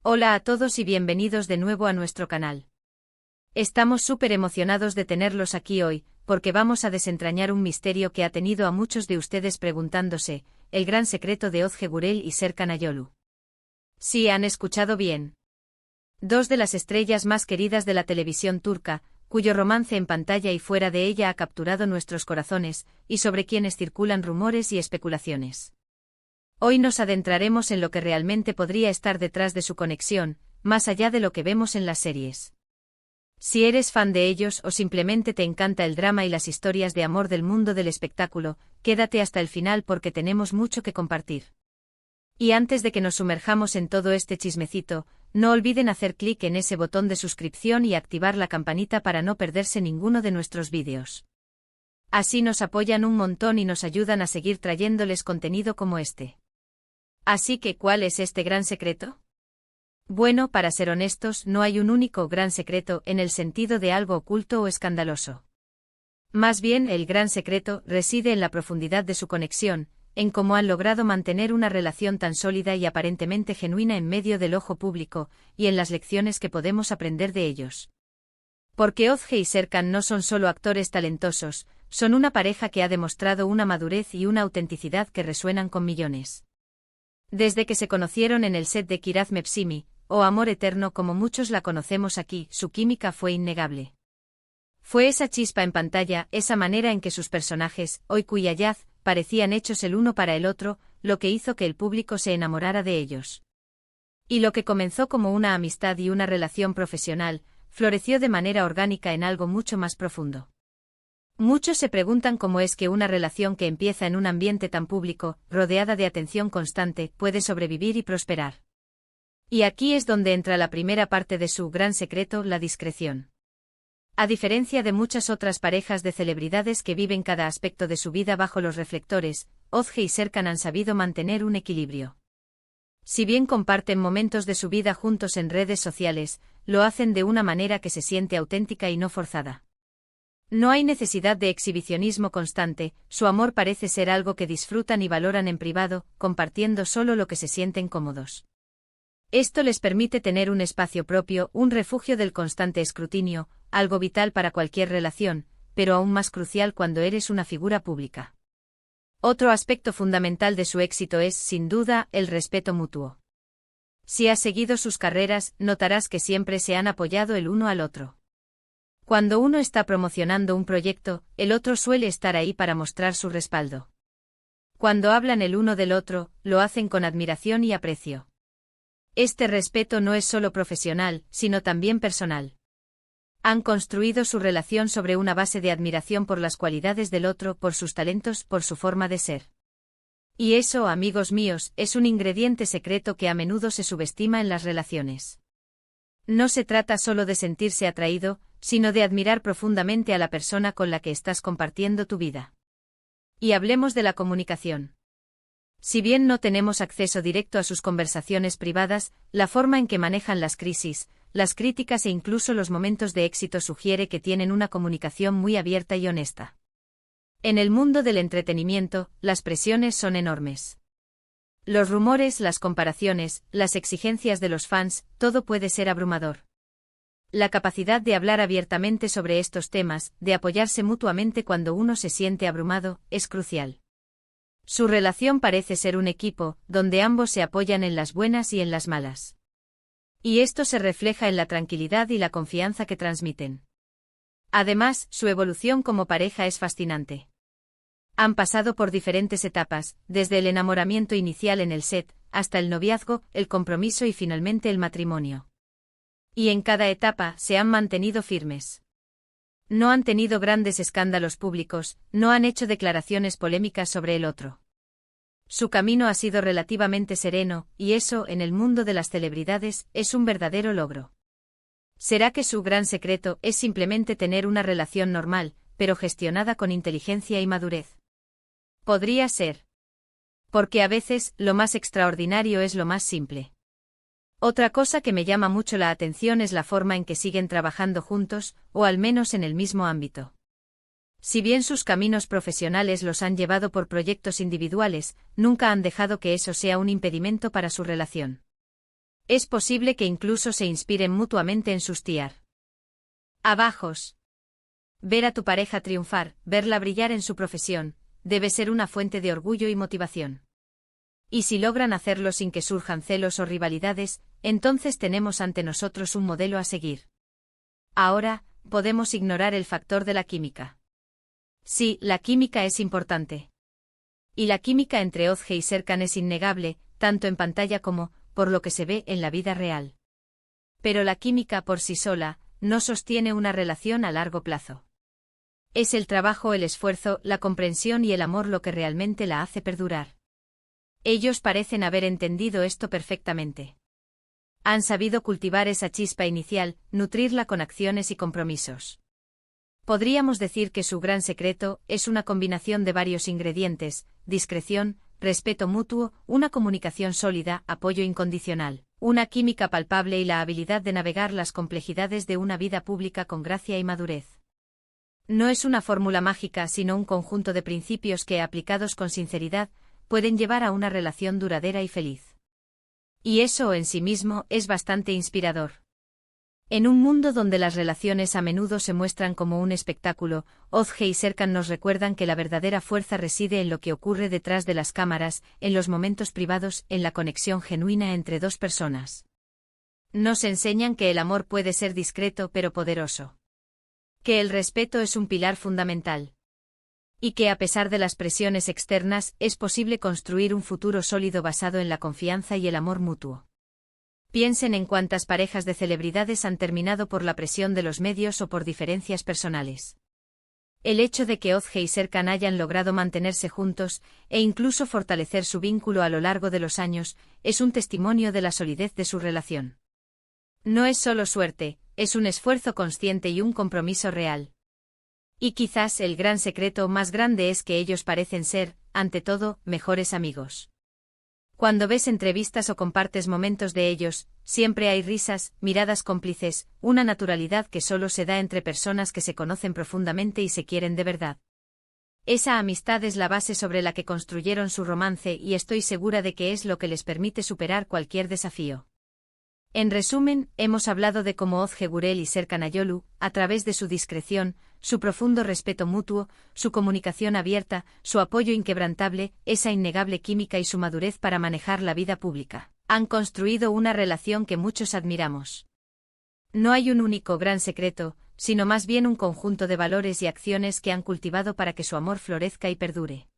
Hola a todos y bienvenidos de nuevo a nuestro canal. Estamos súper emocionados de tenerlos aquí hoy, porque vamos a desentrañar un misterio que ha tenido a muchos de ustedes preguntándose, el gran secreto de Ozge Gürel y Serkan Ayolu. Sí, han escuchado bien. Dos de las estrellas más queridas de la televisión turca, cuyo romance en pantalla y fuera de ella ha capturado nuestros corazones, y sobre quienes circulan rumores y especulaciones. Hoy nos adentraremos en lo que realmente podría estar detrás de su conexión, más allá de lo que vemos en las series. Si eres fan de ellos o simplemente te encanta el drama y las historias de amor del mundo del espectáculo, quédate hasta el final porque tenemos mucho que compartir. Y antes de que nos sumerjamos en todo este chismecito, no olviden hacer clic en ese botón de suscripción y activar la campanita para no perderse ninguno de nuestros vídeos. Así nos apoyan un montón y nos ayudan a seguir trayéndoles contenido como este. Así que, ¿cuál es este gran secreto? Bueno, para ser honestos, no hay un único gran secreto en el sentido de algo oculto o escandaloso. Más bien, el gran secreto reside en la profundidad de su conexión, en cómo han logrado mantener una relación tan sólida y aparentemente genuina en medio del ojo público, y en las lecciones que podemos aprender de ellos. Porque Ozge y Serkan no son solo actores talentosos, son una pareja que ha demostrado una madurez y una autenticidad que resuenan con millones. Desde que se conocieron en el set de Kiraz Mevsimi, o Amor Eterno como muchos la conocemos aquí, su química fue innegable. Fue esa chispa en pantalla, esa manera en que sus personajes, Öykü y Ayaz, parecían hechos el uno para el otro, lo que hizo que el público se enamorara de ellos. Y lo que comenzó como una amistad y una relación profesional, floreció de manera orgánica en algo mucho más profundo. Muchos se preguntan cómo es que una relación que empieza en un ambiente tan público, rodeada de atención constante, puede sobrevivir y prosperar. Y aquí es donde entra la primera parte de su gran secreto, la discreción. A diferencia de muchas otras parejas de celebridades que viven cada aspecto de su vida bajo los reflectores, Ozge y Serkan han sabido mantener un equilibrio. Si bien comparten momentos de su vida juntos en redes sociales, lo hacen de una manera que se siente auténtica y no forzada. No hay necesidad de exhibicionismo constante, su amor parece ser algo que disfrutan y valoran en privado, compartiendo solo lo que se sienten cómodos. Esto les permite tener un espacio propio, un refugio del constante escrutinio, algo vital para cualquier relación, pero aún más crucial cuando eres una figura pública. Otro aspecto fundamental de su éxito es, sin duda, el respeto mutuo. Si has seguido sus carreras, notarás que siempre se han apoyado el uno al otro. Cuando uno está promocionando un proyecto, el otro suele estar ahí para mostrar su respaldo. Cuando hablan el uno del otro, lo hacen con admiración y aprecio. Este respeto no es solo profesional, sino también personal. Han construido su relación sobre una base de admiración por las cualidades del otro, por sus talentos, por su forma de ser. Y eso, amigos míos, es un ingrediente secreto que a menudo se subestima en las relaciones. No se trata solo de sentirse atraído, sino de admirar profundamente a la persona con la que estás compartiendo tu vida. Y hablemos de la comunicación. Si bien no tenemos acceso directo a sus conversaciones privadas, la forma en que manejan las crisis, las críticas e incluso los momentos de éxito sugiere que tienen una comunicación muy abierta y honesta. En el mundo del entretenimiento, las presiones son enormes. Los rumores, las comparaciones, las exigencias de los fans, todo puede ser abrumador. La capacidad de hablar abiertamente sobre estos temas, de apoyarse mutuamente cuando uno se siente abrumado, es crucial. Su relación parece ser un equipo, donde ambos se apoyan en las buenas y en las malas. Y esto se refleja en la tranquilidad y la confianza que transmiten. Además, su evolución como pareja es fascinante. Han pasado por diferentes etapas, desde el enamoramiento inicial en el set, hasta el noviazgo, el compromiso y finalmente el matrimonio. Y en cada etapa se han mantenido firmes. No han tenido grandes escándalos públicos, no han hecho declaraciones polémicas sobre el otro. Su camino ha sido relativamente sereno, y eso, en el mundo de las celebridades, es un verdadero logro. ¿Será que su gran secreto es simplemente tener una relación normal, pero gestionada con inteligencia y madurez? Podría ser. Porque a veces, lo más extraordinario es lo más simple. Otra cosa que me llama mucho la atención es la forma en que siguen trabajando juntos, o al menos en el mismo ámbito. Si bien sus caminos profesionales los han llevado por proyectos individuales, nunca han dejado que eso sea un impedimento para su relación. Es posible que incluso se inspiren mutuamente en sus tiar. Abajos. Ver a tu pareja triunfar, verla brillar en su profesión, debe ser una fuente de orgullo y motivación. Y si logran hacerlo sin que surjan celos o rivalidades, entonces tenemos ante nosotros un modelo a seguir. Ahora, podemos ignorar el factor de la química. Sí, la química es importante. Y la química entre Ozge y Serkan es innegable, tanto en pantalla como, por lo que se ve en la vida real. Pero la química por sí sola, no sostiene una relación a largo plazo. Es el trabajo, el esfuerzo, la comprensión y el amor lo que realmente la hace perdurar. Ellos parecen haber entendido esto perfectamente. Han sabido cultivar esa chispa inicial, nutrirla con acciones y compromisos. Podríamos decir que su gran secreto es una combinación de varios ingredientes: discreción, respeto mutuo, una comunicación sólida, apoyo incondicional, una química palpable y la habilidad de navegar las complejidades de una vida pública con gracia y madurez. No es una fórmula mágica, sino un conjunto de principios que, aplicados con sinceridad, pueden llevar a una relación duradera y feliz. Y eso en sí mismo es bastante inspirador. En un mundo donde las relaciones a menudo se muestran como un espectáculo, Ozge y Serkan nos recuerdan que la verdadera fuerza reside en lo que ocurre detrás de las cámaras, en los momentos privados, en la conexión genuina entre dos personas. Nos enseñan que el amor puede ser discreto pero poderoso. Que el respeto es un pilar fundamental. Y que a pesar de las presiones externas, es posible construir un futuro sólido basado en la confianza y el amor mutuo. Piensen en cuántas parejas de celebridades han terminado por la presión de los medios o por diferencias personales. El hecho de que Ozge y Serkan hayan logrado mantenerse juntos, e incluso fortalecer su vínculo a lo largo de los años, es un testimonio de la solidez de su relación. No es solo suerte, es un esfuerzo consciente y un compromiso real. Y quizás el gran secreto más grande es que ellos parecen ser, ante todo, mejores amigos. Cuando ves entrevistas o compartes momentos de ellos, siempre hay risas, miradas cómplices, una naturalidad que solo se da entre personas que se conocen profundamente y se quieren de verdad. Esa amistad es la base sobre la que construyeron su romance y estoy segura de que es lo que les permite superar cualquier desafío. En resumen, hemos hablado de cómo Ozge Gurel y Serkan Ayolu, a través de su discreción, su profundo respeto mutuo, su comunicación abierta, su apoyo inquebrantable, esa innegable química y su madurez para manejar la vida pública, han construido una relación que muchos admiramos. No hay un único gran secreto, sino más bien un conjunto de valores y acciones que han cultivado para que su amor florezca y perdure.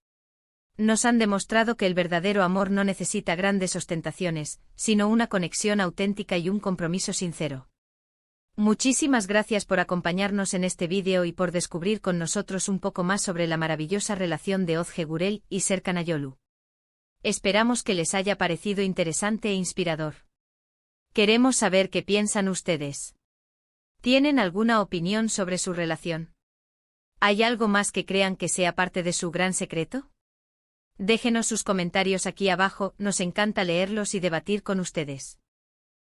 Nos han demostrado que el verdadero amor no necesita grandes ostentaciones, sino una conexión auténtica y un compromiso sincero. Muchísimas gracias por acompañarnos en este vídeo y por descubrir con nosotros un poco más sobre la maravillosa relación de Ozge Gurel y Serkan Ayolu. Esperamos que les haya parecido interesante e inspirador. Queremos saber qué piensan ustedes. ¿Tienen alguna opinión sobre su relación? ¿Hay algo más que crean que sea parte de su gran secreto? Déjenos sus comentarios aquí abajo, nos encanta leerlos y debatir con ustedes.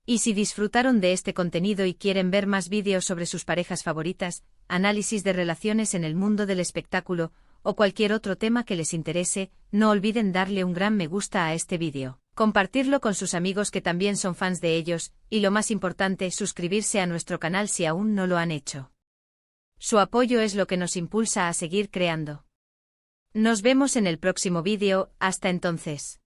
Y si disfrutaron de este contenido y quieren ver más vídeos sobre sus parejas favoritas, análisis de relaciones en el mundo del espectáculo, o cualquier otro tema que les interese, no olviden darle un gran me gusta a este vídeo, compartirlo con sus amigos que también son fans de ellos, y lo más importante, suscribirse a nuestro canal si aún no lo han hecho. Su apoyo es lo que nos impulsa a seguir creando. Nos vemos en el próximo vídeo, hasta entonces.